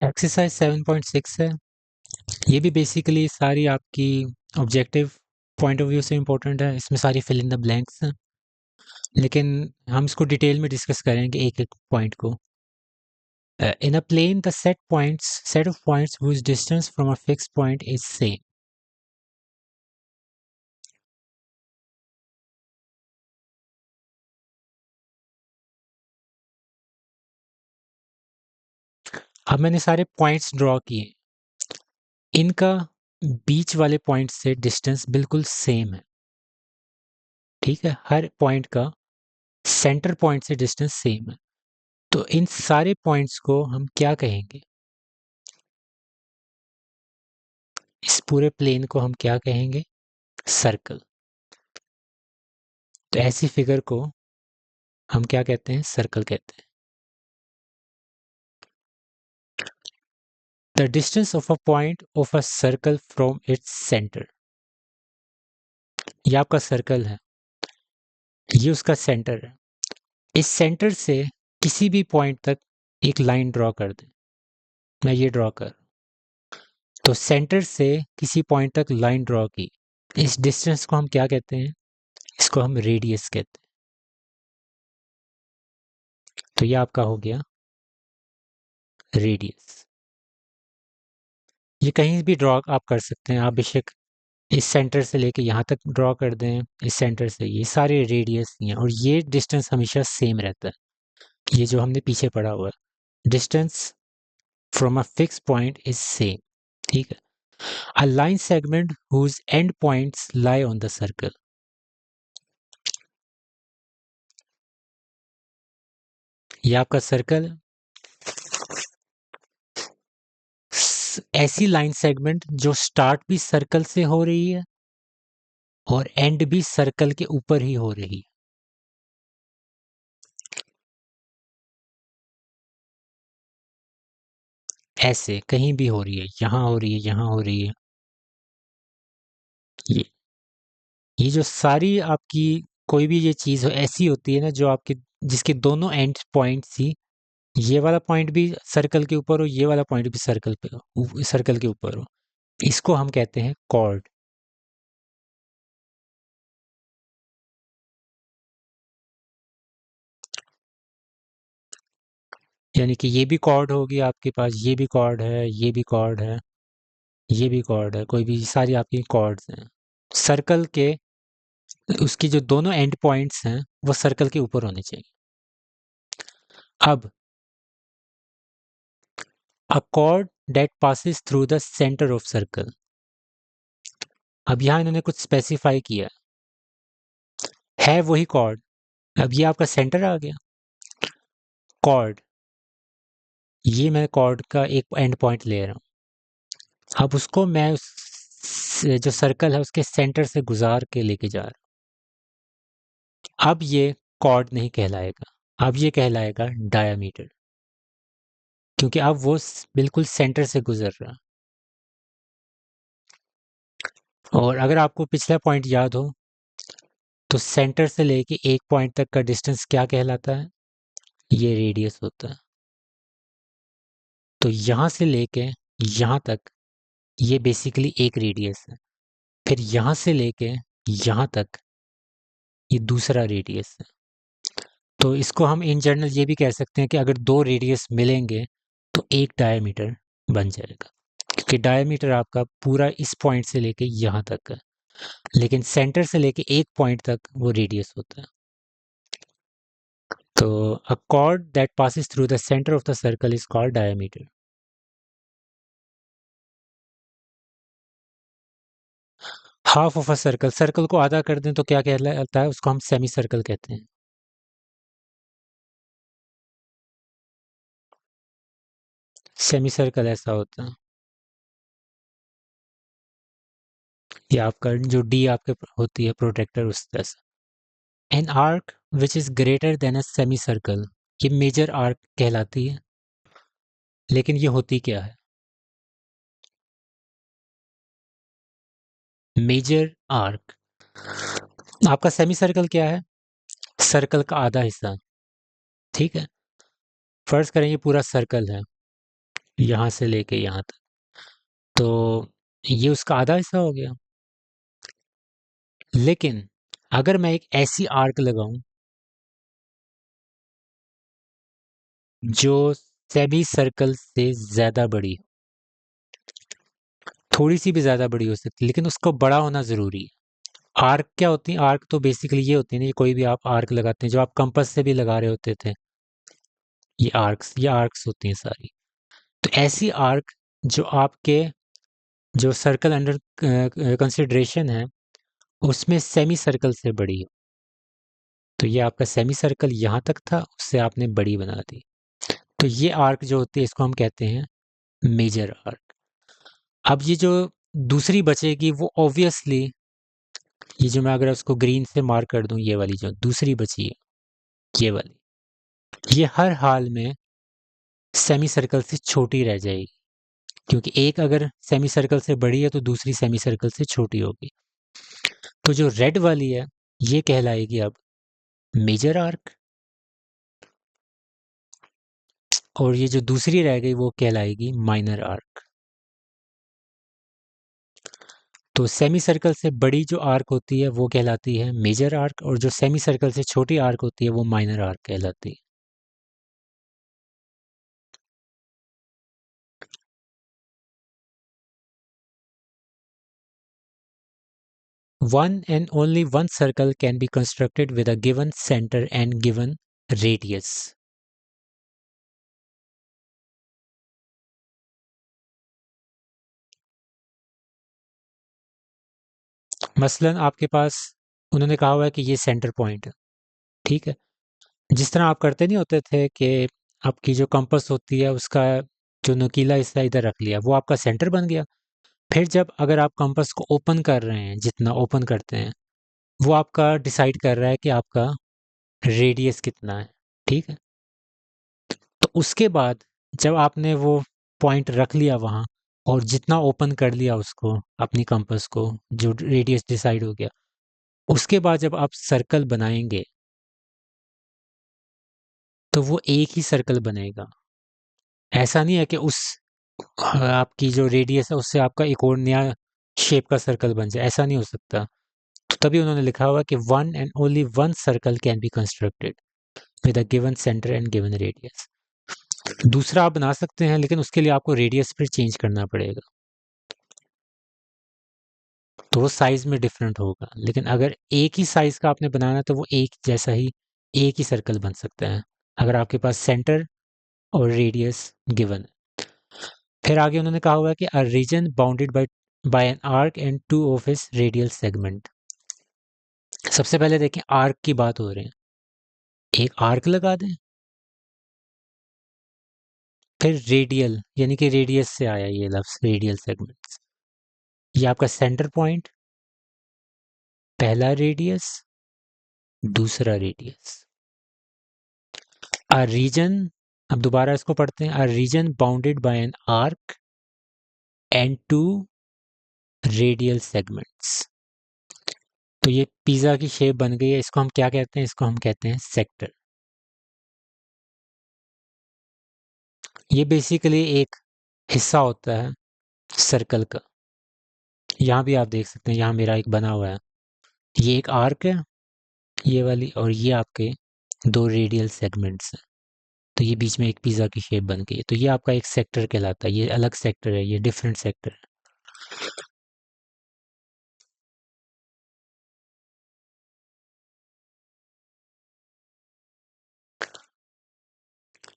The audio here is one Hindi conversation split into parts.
एक्सरसाइज 7.6 है। ये भी बेसिकली सारी आपकी ऑब्जेक्टिव पॉइंट ऑफ व्यू से इम्पोर्टेंट है। इसमें सारी फिल इन द ब्लैंक्स हैं, लेकिन हम इसको डिटेल में डिस्कस करेंगे एक एक पॉइंट को। In a plane the set of points whose distance from a fix point is same. अब मैंने सारे पॉइंट्स ड्रॉ किए, इनका बीच वाले पॉइंट से डिस्टेंस बिल्कुल सेम है। ठीक है, हर पॉइंट का सेंटर पॉइंट से डिस्टेंस सेम है। तो इन सारे पॉइंट्स को हम क्या कहेंगे? इस पूरे प्लेन को हम क्या कहेंगे? सर्कल। तो ऐसी फिगर को हम क्या कहते हैं? सर्कल कहते हैं। The distance of a point of a circle from its centre. ये आपका सर्कल है, ये उसका सेंटर है। इस सेंटर से किसी भी पॉइंट तक एक लाइन ड्रॉ कर दें। मैं ये ड्रॉ कर, तो सेंटर से किसी पॉइंट तक लाइन ड्रॉ की, इस डिस्टेंस को हम क्या कहते हैं? इसको हम रेडियस कहते हैं। तो ये आपका हो गया रेडियस। ये कहीं भी ड्रॉ आप कर सकते हैं, आप बेशक इस सेंटर से लेके यहाँ तक ड्रॉ कर दें, इस सेंटर से, ये सारे रेडियस ही हैं और ये डिस्टेंस हमेशा सेम रहता है। ये जो हमने पीछे पढ़ा हुआ है, distance from a fix point is same. ठीक है। A line segment whose end points lie on the circle. ये आपका सर्कल है। ऐसी लाइन सेगमेंट जो स्टार्ट भी सर्कल से हो रही है और एंड भी सर्कल के ऊपर ही हो रही है। ऐसे कहीं भी हो रही है, यहां हो रही है, यहां हो रही है। ये ये जो सारी आपकी कोई भी ये चीज हो ऐसी होती है ना, जो आपके जिसके दोनों एंड पॉइंट्स ही, ये वाला पॉइंट भी सर्कल के ऊपर हो, ये वाला पॉइंट भी सर्कल पे हो, सर्कल के ऊपर हो, इसको हम कहते हैं कॉर्ड। यानी कि ये भी कॉर्ड होगी आपके पास, ये भी कॉर्ड है, ये भी कॉर्ड है, ये भी कॉर्ड है, कोई भी सारी आपकी कॉर्ड्स हैं। सर्कल के उसकी जो दोनों एंड पॉइंट्स हैं वो सर्कल के ऊपर होने चाहिए। अब अ cord that passes through the centre of circle. अब यहाँ इन्होंने कुछ स्पेसिफाई किया है वही कॉर्ड। अब ये आपका सेंटर आ गया कॉर्ड, ये मैं कॉर्ड का एक एंड पॉइंट ले रहा हूँ। अब उसको मैं उस जो सर्कल है उसके सेंटर से गुजार के लेके जा रहा हूँ। अब ये कॉर्ड नहीं कहलाएगा, अब ये कहलाएगा डायामीटर, क्योंकि अब वो बिल्कुल सेंटर से गुजर रहा। और अगर आपको पिछला पॉइंट याद हो तो सेंटर से लेके एक पॉइंट तक का डिस्टेंस क्या कहलाता है? ये रेडियस होता है। तो यहां से लेके यहां तक ये बेसिकली एक रेडियस है। फिर यहां से लेके यहां तक ये दूसरा रेडियस है। तो इसको हम इन जनरल ये भी कह सकते हैं कि अगर दो रेडियस मिलेंगे तो एक डायमीटर बन जाएगा, क्योंकि डायमीटर आपका पूरा इस पॉइंट से लेके यहां तक है, लेकिन सेंटर से लेके एक पॉइंट तक वो रेडियस होता है। तो a chord that passes through the center of the circle is called diameter. Half of a circle, circle को आधा कर दें तो क्या कहलाता है? उसको हम सेमी सर्कल कहते हैं। सेमी सर्कल ऐसा होता है। ये आपका जो डी आपके होती है प्रोटेक्टर, उस तरह से। An arc which is greater than a semi circle, ये मेजर आर्क कहलाती है। लेकिन ये होती क्या है? Major arc. आपका सेमी सर्कल क्या है? सर्कल का आधा हिस्सा। ठीक है, फर्ज करें ये पूरा सर्कल है, यहाँ से लेके यहाँ तक, तो ये उसका आधा हिस्सा हो गया। लेकिन अगर मैं एक ऐसी आर्क लगाऊं जो सेमी सर्कल से ज्यादा बड़ी हो, थोड़ी सी भी ज्यादा बड़ी हो सकती है, लेकिन उसको बड़ा होना जरूरी है। आर्क क्या होती है? आर्क तो बेसिकली ये होती है ना, ये कोई भी आप आर्क लगाते हैं जो आप कंपास से भी लगा रहे होते थे, ये आर्क्स होती हैं सारी। तो ऐसी आर्क जो आपके जो सर्कल अंडर कंसिडरेशन है उसमें सेमी सर्कल से बड़ी हो। तो ये आपका सेमी सर्कल यहाँ तक था, उससे आपने बड़ी बना दी। तो ये आर्क जो होती है इसको हम कहते हैं मेजर आर्क। अब ये जो दूसरी बचेगी वो ऑब्वियसली, ये जो मैं अगर उसको ग्रीन से मार्क कर दूं, ये वाली जो दूसरी बची है, ये वाली, ये हर हाल में सेमी सर्कल से छोटी रह जाएगी, क्योंकि एक अगर सेमी सर्कल से बड़ी है तो दूसरी सेमी सर्कल से छोटी होगी। तो जो रेड वाली है ये कहलाएगी अब मेजर आर्क, और ये जो दूसरी रह गई वो कहलाएगी माइनर आर्क। तो सेमी सर्कल से बड़ी जो आर्क होती है वो कहलाती है मेजर आर्क, और जो सेमी सर्कल से छोटी आर्क होती है वो माइनर आर्क कहलाती है। One and only one circle can be constructed with a given center and given radius. मसलन आपके पास उन्होंने कहा हुआ है कि ये सेंटर पॉइंट है, ठीक है। जिस तरह आप करते नहीं होते थे कि आपकी जो कंपास होती है उसका जो नुकीला हिस्सा इधर रख लिया, वो आपका सेंटर बन गया। फिर जब अगर आप कंपास को ओपन कर रहे हैं, जितना ओपन करते हैं वो आपका डिसाइड कर रहा है कि आपका रेडियस कितना है, ठीक है। तो उसके बाद जब आपने वो पॉइंट रख लिया वहां और जितना ओपन कर लिया उसको, अपनी कंपास को, जो रेडियस डिसाइड हो गया, उसके बाद जब आप सर्कल बनाएंगे तो वो एक ही सर्कल बनेगा। ऐसा नहीं है कि उस आपकी जो रेडियस है उससे आपका एक और नया शेप का सर्कल बन जाए, ऐसा नहीं हो सकता। तो तभी उन्होंने लिखा हुआ कि one and only one circle can be constructed with a given centre and given radius. दूसरा आप बना सकते हैं, लेकिन उसके लिए आपको रेडियस फिर चेंज करना पड़ेगा, तो वो साइज में डिफरेंट होगा। लेकिन अगर एक ही साइज का आपने बनाना है तो वो एक जैसा ही एक ही सर्कल बन सकता है, अगर आपके पास सेंटर और रेडियस गिवन है। फिर आगे उन्होंने कहा हुआ है कि a region bounded by an arc and two of its radial segment. सबसे पहले देखें, आर्क की बात हो रही है, एक आर्क लगा दें। फिर रेडियल, यानी कि रेडियस से आया ये लफ्ज रेडियल सेगमेंट्स। ये आपका सेंटर पॉइंट, पहला रेडियस, दूसरा रेडियस। अ रीजन, अब दोबारा इसको पढ़ते हैं, a region bounded by an arc and two radial segments. तो ये पिज्जा की शेप बन गई है, इसको हम क्या कहते हैं? इसको हम कहते हैं सेक्टर। ये बेसिकली एक हिस्सा होता है सर्कल का। यहाँ भी आप देख सकते हैं, यहाँ मेरा एक बना हुआ है, ये एक आर्क है ये वाली, और ये आपके दो रेडियल सेगमेंट्स हैं। तो ये बीच में एक पिज्जा की शेप बन गई है, तो ये आपका एक सेक्टर कहलाता है। ये अलग सेक्टर है, ये डिफरेंट सेक्टर है।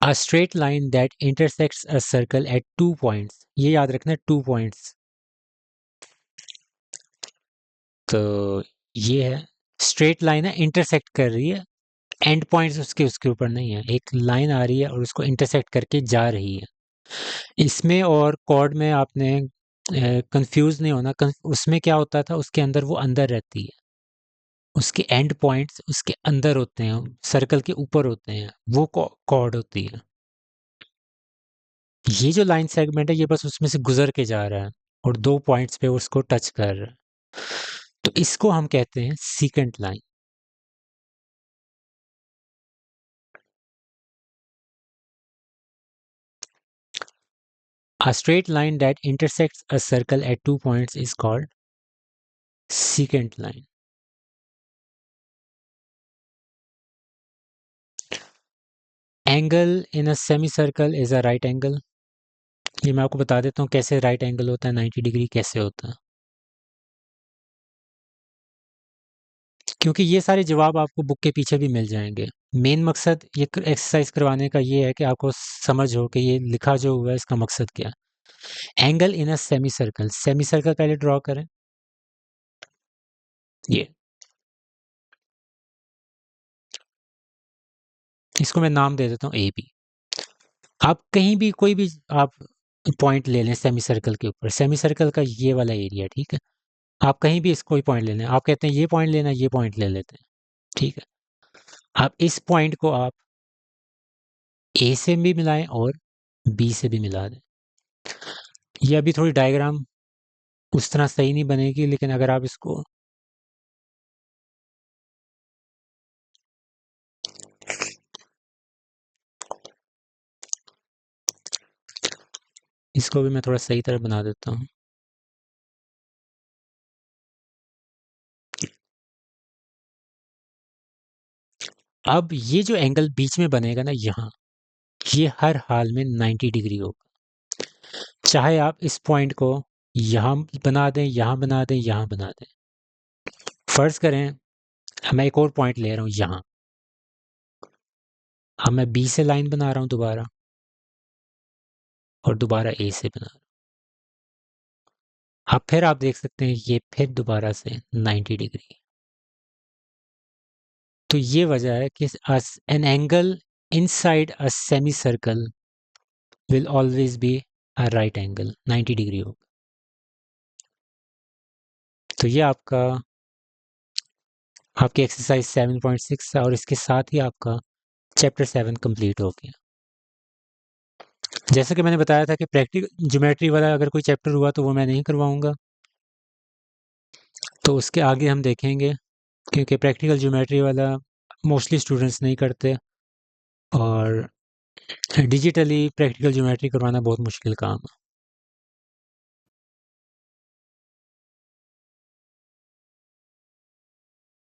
A straight line that intersects a circle at 2 points, ये याद रखना, 2 points। तो ये है स्ट्रेट लाइन है, इंटरसेक्ट कर रही है, एंड पॉइंट्स उसके उसके ऊपर नहीं है, एक लाइन आ रही है और उसको इंटरसेक्ट करके जा रही है। इसमें और कॉर्ड में आपने कंफ्यूज नहीं होना। उसमें क्या होता था, उसके अंदर वो अंदर रहती है, उसके एंड पॉइंट्स उसके अंदर होते हैं, सर्कल के ऊपर होते हैं, वो कॉर्ड होती है। ये जो लाइन सेगमेंट है ये बस उसमें से गुजर के जा रहा है और 2 पॉइंट्स पे उसको टच कर रहा है, तो इसको हम कहते हैं secant line. A straight line that intersects a circle at 2 points is called secant line. Angle in a semicircle is a right angle. ये मैं आपको बता देता हूँ कैसे राइट एंगल होता है, 90 डिग्री कैसे होता है, क्योंकि ये सारे जवाब आपको बुक के पीछे भी मिल जाएंगे। मेन मकसद ये एक्सरसाइज करवाने का ये है कि आपको समझ हो कि ये लिखा जो हुआ है इसका मकसद क्या है। Angle in a semi circle, semi circle पहले ड्रॉ करें। ये इसको मैं नाम दे देता हूँ ए बी। आप कहीं भी कोई भी आप पॉइंट ले लें सेमी सर्कल के ऊपर, सेमी सर्कल का ये वाला एरिया, ठीक है, आप कहीं भी इसको कोई पॉइंट ले लें, आप कहते हैं ये पॉइंट लेना, ये पॉइंट ले लेते हैं, ठीक है। आप इस पॉइंट को आप ए से भी मिलाएं और बी से भी मिला दें। ये अभी थोड़ी डायग्राम उस तरह सही नहीं बनेगी, लेकिन अगर आप इसको भी मैं थोड़ा सही तरह बना देता हूँ। अब ये जो एंगल बीच में बनेगा ना यहाँ, ये हर हाल में 90 डिग्री होगा, चाहे आप इस पॉइंट को यहाँ बना दें, यहाँ बना दें, यहाँ बना दें। फर्ज करें मैं एक और पॉइंट ले रहा हूँ यहाँ, अब मैं बी से लाइन बना रहा हूँ दोबारा, और दोबारा ए से बना रहा हूँ। अब फिर आप देख सकते हैं ये फिर दोबारा से 90 डिग्री। तो ये वजह है कि an angle inside a semi circle will always be a right angle, 90 degree होगा। तो ये आपकी एक्सरसाइज 7.6 है, और इसके साथ ही आपका चैप्टर 7 कंप्लीट हो गया। जैसा कि मैंने बताया था कि प्रैक्टिकल ज्योमेट्री वाला अगर कोई चैप्टर हुआ तो वो मैं नहीं करवाऊंगा, तो उसके आगे हम देखेंगे, क्योंकि प्रैक्टिकल ज्योमेट्री वाला मोस्टली स्टूडेंट्स नहीं करते, और डिजिटली प्रैक्टिकल ज्योमेट्री करवाना बहुत मुश्किल काम है।